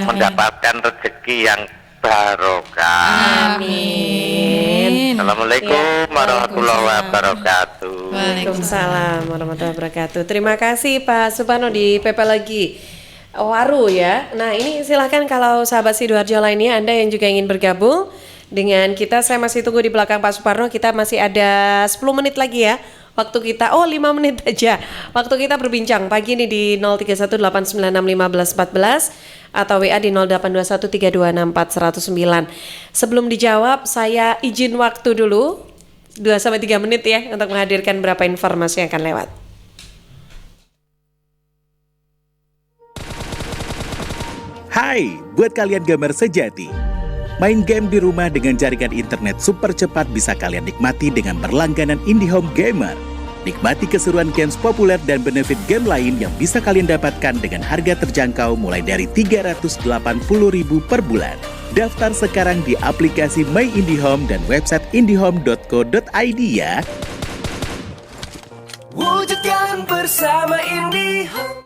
mendapatkan rezeki yang barokah. Amin. Assalamualaikum warahmatullahi wabarakatuh. Waalaikumsalam warahmatullahi wabarakatuh. Terima kasih Pak Suparno di PP Legi Waru ya. Nah ini silahkan kalau sahabat Sidoarjo lainnya, Anda yang juga ingin bergabung dengan kita, saya masih tunggu di belakang Pak Suparno. Kita masih ada 10 menit lagi ya. Waktu kita, 5 menit aja. Waktu kita berbincang pagi ini di 0318961514 atau WA di 082132640109. Sebelum dijawab, saya izin waktu dulu 2-3 menit ya untuk menghadirkan beberapa informasi yang akan lewat. Hai, buat kalian gamer sejati. Main game di rumah dengan jaringan internet super cepat bisa kalian nikmati dengan berlangganan IndiHome Gamer. Nikmati keseruan games populer dan benefit game lain yang bisa kalian dapatkan dengan harga terjangkau mulai dari Rp380.000 per bulan. Daftar sekarang di aplikasi My IndiHome dan website indihome.co.id ya. Wujudkan bersama IndiHome.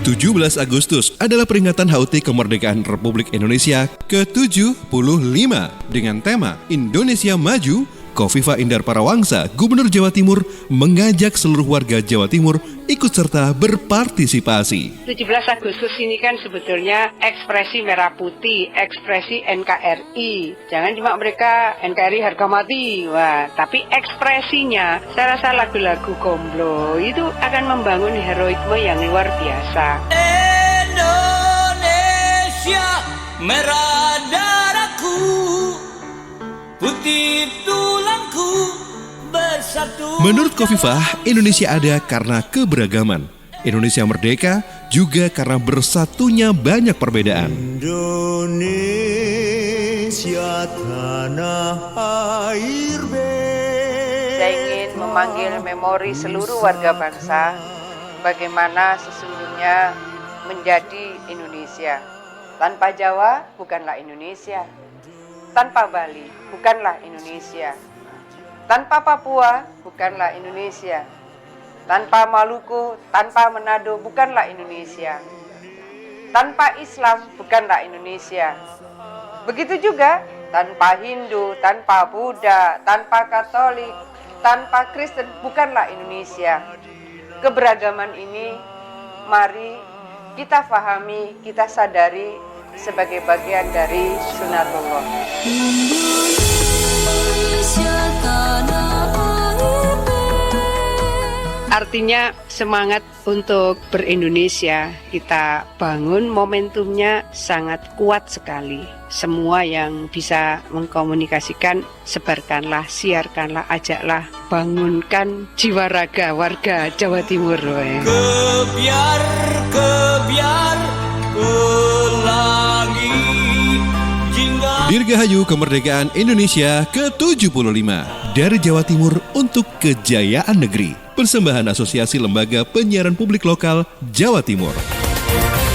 17 Agustus adalah peringatan HUT kemerdekaan Republik Indonesia ke-75 dengan tema Indonesia Maju. Khofifah Indar Parawangsa, Gubernur Jawa Timur, mengajak seluruh warga Jawa Timur ikut serta berpartisipasi. 17 Agustus ini kan sebetulnya ekspresi merah putih, ekspresi NKRI. Jangan cuma mereka NKRI harga mati, wah, tapi ekspresinya, saya rasa lagu-lagu Gomblo itu akan membangun heroisme yang luar biasa. Indonesia merah darahku, putih tulangku bersatu. Menurut Khofifah, Indonesia ada karena keberagaman. Indonesia merdeka juga karena bersatunya banyak perbedaan. Indonesia tanah air Saya ingin memanggil memori seluruh warga bangsa bagaimana sesungguhnya menjadi Indonesia. Tanpa Jawa bukanlah Indonesia. Tanpa Bali bukanlah Indonesia. Tanpa Papua bukanlah Indonesia. Tanpa Maluku, tanpa Manado bukanlah Indonesia. Tanpa Islam bukanlah Indonesia. Begitu juga tanpa Hindu, tanpa Buddha, tanpa Katolik, tanpa Kristen bukanlah Indonesia. Keberagaman ini mari kita pahami, kita sadari sebagai bagian dari sunatullah. Artinya semangat untuk ber-Indonesia kita bangun, momentumnya sangat kuat sekali. Semua yang bisa mengkomunikasikan, sebarkanlah, siarkanlah, ajaklah, bangunkan jiwa raga warga Jawa Timur. Kebiar ke langit Dirgahayu kemerdekaan Indonesia ke-75 dari Jawa Timur untuk kejayaan negeri. Persembahan Asosiasi Lembaga Penyiaran Publik Lokal Jawa Timur.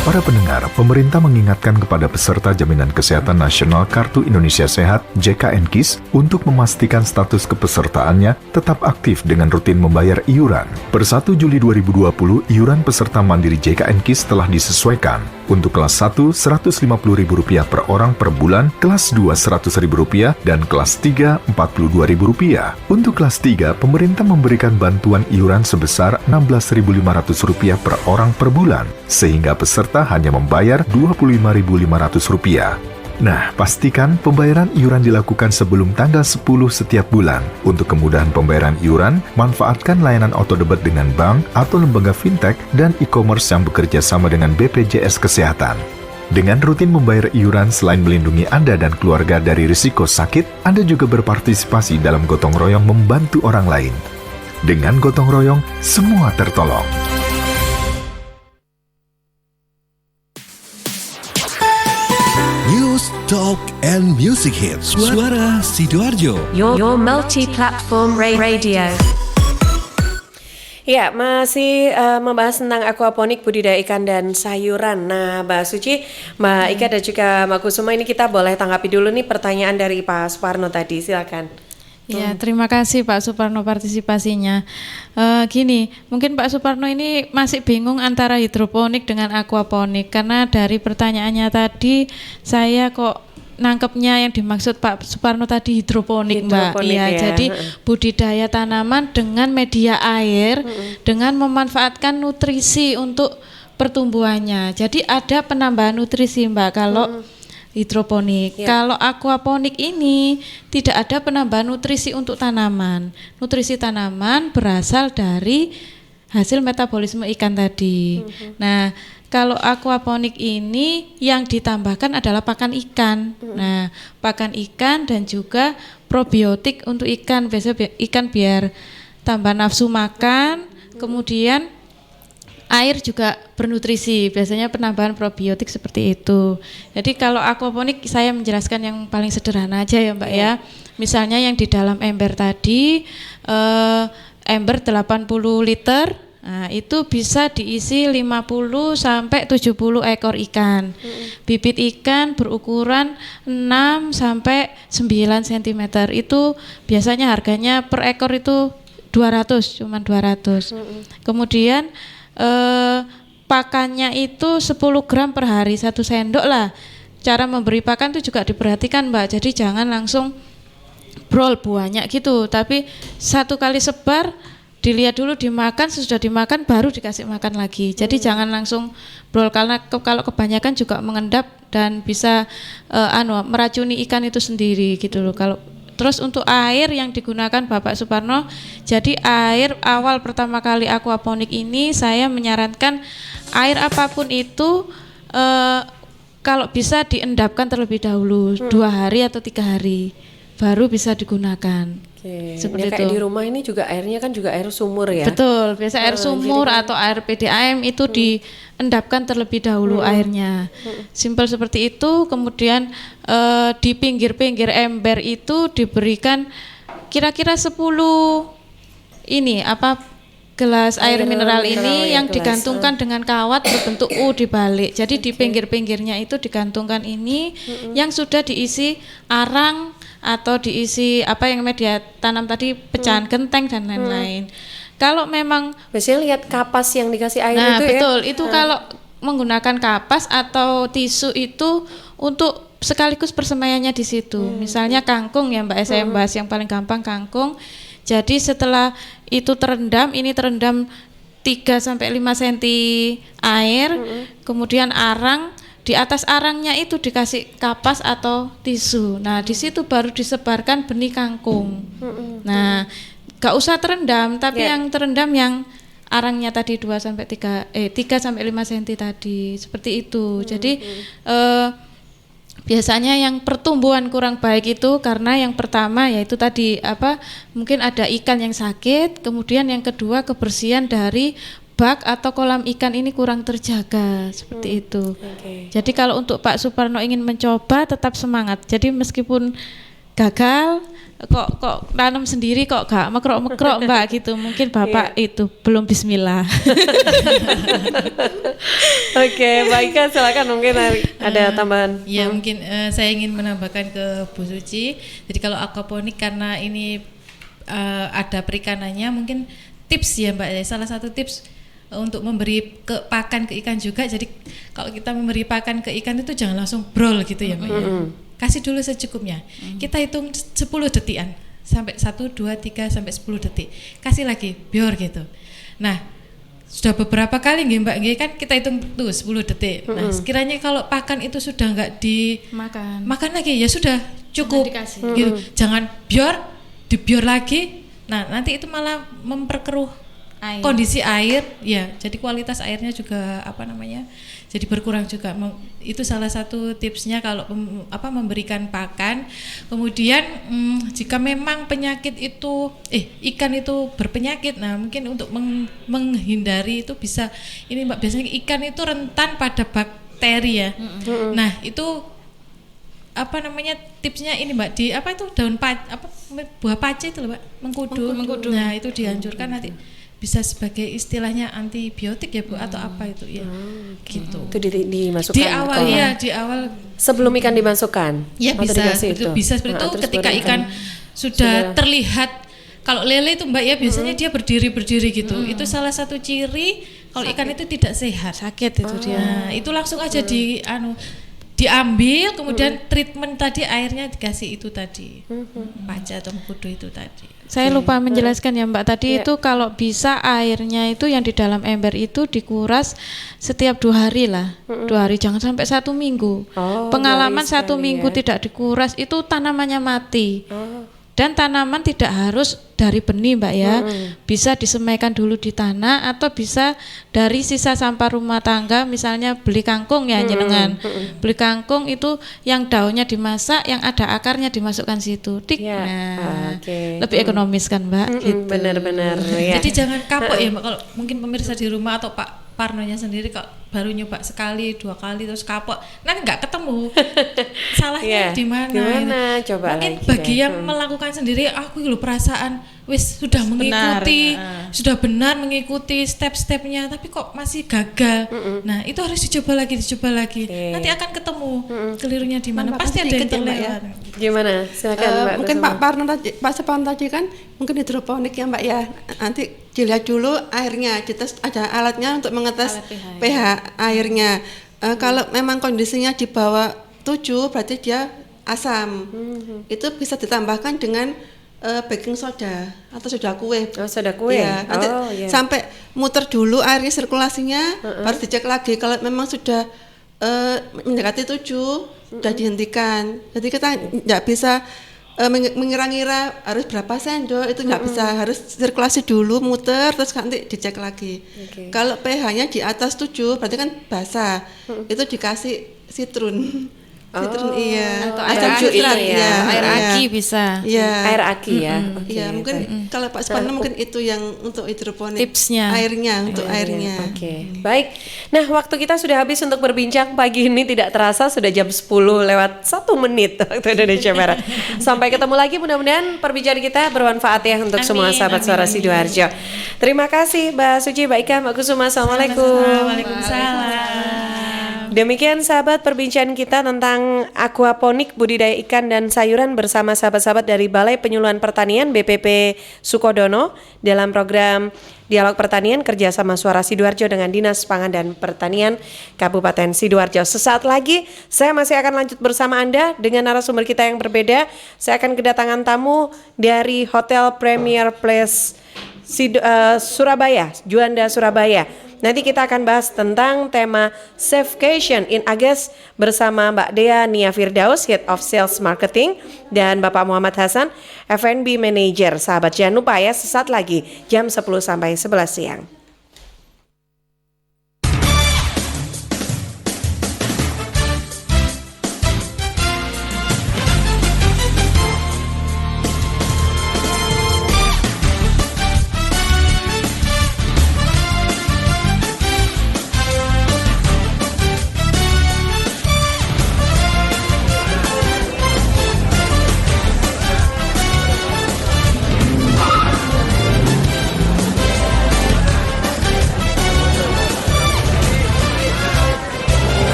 Para pendengar, pemerintah mengingatkan kepada peserta Jaminan Kesehatan Nasional Kartu Indonesia Sehat (JKN-KIS) untuk memastikan status kepesertaannya tetap aktif dengan rutin membayar iuran. Per 1 Juli 2020, iuran peserta mandiri JKN-KIS telah disesuaikan. Untuk kelas 1, Rp150.000 per orang per bulan, kelas 2 Rp100.000, dan kelas 3 Rp42.000. Untuk kelas 3, pemerintah memberikan bantuan iuran sebesar Rp16.500 per orang per bulan, sehingga peserta hanya membayar Rp25.500. Nah, pastikan pembayaran iuran dilakukan sebelum tanggal 10 setiap bulan. Untuk kemudahan pembayaran iuran, manfaatkan layanan autodebit dengan bank atau lembaga fintech dan e-commerce yang bekerja sama dengan BPJS Kesehatan. Dengan rutin membayar iuran, selain melindungi Anda dan keluarga dari risiko sakit, Anda juga berpartisipasi dalam gotong royong membantu orang lain. Dengan gotong royong, semua tertolong. News, Talk, and Music Hits. Suara Sidoarjo. Your multi-platform radio. Ya, masih membahas tentang aquaponik, budidaya ikan dan sayuran. Nah, Mbak Suci, Mbak Ika dan juga Mbak Kusuma, ini kita boleh tanggapi dulu nih pertanyaan dari Pak Suparno tadi, silakan. Ya, terima kasih Pak Suparno partisipasinya. Gini, mungkin Pak Suparno ini masih bingung antara hidroponik dengan aquaponik, karena dari pertanyaannya tadi saya kok nangkepnya yang dimaksud Pak Suparno tadi hidroponik, Mbak. Iya, ya. Jadi budidaya tanaman dengan media air, dengan memanfaatkan nutrisi untuk pertumbuhannya. Jadi ada penambahan nutrisi, Mbak, kalau hidroponik. Kalau aquaponik ini tidak ada penambahan nutrisi untuk tanaman. Nutrisi tanaman berasal dari hasil metabolisme ikan tadi. Nah, kalau aquaponik ini yang ditambahkan adalah pakan ikan. Nah, pakan ikan dan juga probiotik untuk ikan. Biasanya ikan biar tambah nafsu makan, kemudian air juga bernutrisi, biasanya penambahan probiotik seperti itu. Jadi kalau aquaponik saya menjelaskan yang paling sederhana aja ya Mbak ya. Misalnya yang di dalam ember tadi, ember 80 liter, nah itu bisa diisi 50 sampai 70 ekor ikan. Bibit ikan berukuran 6 sampai 9 cm. Itu biasanya harganya per ekor itu 200, cuman 200. Kemudian pakannya itu 10 gram per hari, 1 sendok lah. Cara memberi pakan itu juga diperhatikan Mbak, jadi jangan langsung brol banyak gitu, tapi satu kali sebar, dilihat dulu dimakan, sesudah dimakan baru dikasih makan lagi. Jadi jangan langsung brol, karena kalau kebanyakan juga mengendap dan bisa meracuni ikan itu sendiri gitu loh. Terus untuk air yang digunakan Bapak Suparno, jadi air awal pertama kali aquaponik ini saya menyarankan air apapun itu kalau bisa diendapkan terlebih dahulu 2 hari atau 3 hari baru bisa digunakan. Seperti ya, kayak itu. di rumah ini juga airnya kan juga air sumur ya. Betul, biasa air sumur atau air PDAM itu diendapkan terlebih dahulu airnya. Simpel seperti itu. Kemudian di pinggir-pinggir ember itu diberikan kira-kira 10 gelas air mineral ini yang digantungkan dengan kawat berbentuk U dibalik. Jadi di pinggir-pinggirnya itu digantungkan ini yang sudah diisi arang atau diisi yang media tanam tadi, pecahan genteng dan lain-lain. Kalau memang biasanya lihat kapas yang dikasih air itu betul, ya. Itu kalau menggunakan kapas atau tisu itu untuk sekaligus persemaiannya di situ. Misalnya kangkung ya Mbak, saya bahas yang paling gampang kangkung. Jadi setelah itu terendam, ini terendam 3 sampai 5 cm air, kemudian arang. Di atas arangnya itu dikasih kapas atau tisu. Nah, di situ baru disebarkan benih kangkung. Nah, gak usah terendam, tapi yang terendam yang arangnya tadi 3 sampai 5 cm tadi. Seperti itu. Jadi biasanya yang pertumbuhan kurang baik itu karena yang pertama yaitu tadi mungkin ada ikan yang sakit, kemudian yang kedua kebersihan dari bak atau kolam ikan ini kurang terjaga seperti itu. Jadi kalau untuk Pak Suparno ingin mencoba tetap semangat. Jadi meskipun gagal kok tanam sendiri kok gak mekrok-mekrok Mbak gitu. Mungkin Bapak itu belum bismillah. Oke, Mbak Ika silakan mungkin ada tambahan. Ya mungkin saya ingin menambahkan ke Bu Suci. Jadi kalau aquaponik karena ini ada perikanannya, mungkin tips ya Mbak, salah satu tips untuk memberi pakan ke ikan juga. Jadi kalau kita memberi pakan ke ikan itu jangan langsung brol gitu ya Mbak ya. Kasih dulu secukupnya. Kita hitung 10 detikan sampai 1, 2, 3 sampai 10 detik. Kasih lagi biar gitu. Nah, sudah beberapa kali nggih Mbak nggih kan kita hitung tuh 10 detik. Nah, sekiranya kalau pakan itu sudah enggak makan lagi ya sudah cukup gitu. Jangan dibiar lagi. Nah, nanti itu malah memperkeruh kondisi air ya. Jadi kualitas airnya juga jadi berkurang juga. Itu salah satu tipsnya kalau memberikan pakan. Kemudian jika memang penyakit itu ikan itu berpenyakit, nah mungkin untuk menghindari itu bisa ini Mbak, biasanya ikan itu rentan pada bakteri ya. Nah, itu tipsnya ini Mbak, di daun buah pace itu loh Mbak, mengkudu. Nah, itu dianjurkan nanti bisa sebagai istilahnya antibiotik ya Bu atau apa itu ya. Gitu. Itu dimasukkan di awal sebelum ikan dimasukkan. Ya bisa seperti itu ketika ikan sudah terlihat. Kalau lele itu Mbak ya biasanya dia berdiri gitu. Itu salah satu ciri kalau ikan itu tidak sehat. Sakit itu dia. Nah, itu langsung aja diambil, kemudian treatment tadi airnya dikasih itu tadi paca atau mengkudu itu tadi. Saya lupa menjelaskan ya Mbak tadi itu kalau bisa airnya itu yang di dalam ember itu dikuras setiap 2 hari lah, 2 hari jangan sampai 1 minggu. Pengalaman 1 minggu tidak dikuras itu tanamannya mati. Dan tanaman tidak harus dari benih Mbak ya, bisa disemaikan dulu di tanah atau bisa dari sisa sampah rumah tangga, misalnya beli kangkung ya jenengan, beli kangkung itu yang daunnya dimasak, yang ada akarnya dimasukkan situ, lebih ekonomis kan Mbak. Gitu. Benar-benar. Jadi jangan kapok ya Mbak, kalau mungkin pemirsa di rumah atau Pak Parnonya sendiri kalau baru nyoba sekali 2 kali terus kapok, nanti nggak ketemu salahnya di mana. Coba mungkin lagi bagi yang melakukan sendiri, aku loh perasaan sudah mengikuti sudah benar mengikuti step-stepnya tapi kok masih gagal. Nah, itu harus dicoba lagi. Nanti akan ketemu kelirunya di mana. Pasti ada yang terlewat. Gimana? Silakan Mbak. Mungkin Pak Parno tadi kan mungkin hidroponik ya Mbak ya. Nanti dilihat dulu airnya, dites ada alatnya untuk mengetes pH airnya. Kalau memang kondisinya di bawah 7 berarti dia asam. Itu bisa ditambahkan dengan baking soda atau soda kue. Soda kue. Ya, nanti sampai muter dulu airnya sirkulasinya, baru dicek lagi. Kalau memang sudah mendekati 7, sudah dihentikan. Jadi kita nggak bisa mengira-ngira harus berapa sendok, itu nggak bisa, harus sirkulasi dulu, muter, terus nanti dicek lagi. Kalau pH-nya di atas 7 berarti kan basah, itu dikasih sitrun. Atau air aki air aki bisa. Air aki ya. Iya, mungkin kalau Pak Suparno mungkin itu yang untuk hidroponik. Tipsnya. Airnya untuk airnya. Baik. Nah, waktu kita sudah habis untuk berbincang pagi ini, tidak terasa sudah jam 10 lewat 1 menit waktu Indonesia Barat. Sampai ketemu lagi, mudah-mudahan perbincangan kita bermanfaat ya untuk semua sahabat Suara Sidoarjo. Terima kasih Mbak Suci, Mbak Ika, Mbak Kusuma. Assalamualaikum. Waalaikumsalam. Demikian sahabat perbincangan kita tentang aquaponik, budidaya ikan dan sayuran bersama sahabat-sahabat dari Balai Penyuluhan Pertanian BPP Sukodono dalam program Dialog Pertanian kerjasama Suara Sidoarjo dengan Dinas Pangan dan Pertanian Kabupaten Sidoarjo. Sesaat lagi saya masih akan lanjut bersama Anda dengan narasumber kita yang berbeda. Saya akan kedatangan tamu dari Hotel Premier Place Surabaya, Juanda Surabaya. Nanti kita akan bahas tentang tema Safecation in August bersama Mbak Dea Nia Firdaus, Head of Sales Marketing, dan Bapak Muhammad Hasan, F&B Manager. Sahabat jangan lupa ya, sesaat lagi jam 10 sampai 11 siang.